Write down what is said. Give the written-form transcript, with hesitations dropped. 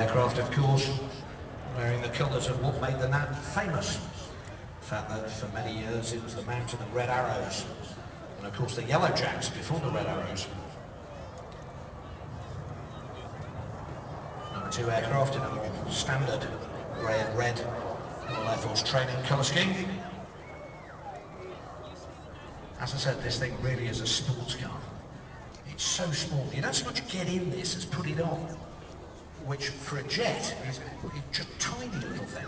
aircraft, of course, wearing the colours of what made the Nat famous. The fact that for many years it was the Mountain of Red Arrows, and of course the Yellow Jacks before the Red Arrows. Number 2 aircraft in a more standard grey and red Royal Air Force training colour scheme. As I said, this thing really is a sports car. It's so small, you don't so much get in this as put it on, which for a jet is just a tiny little thing.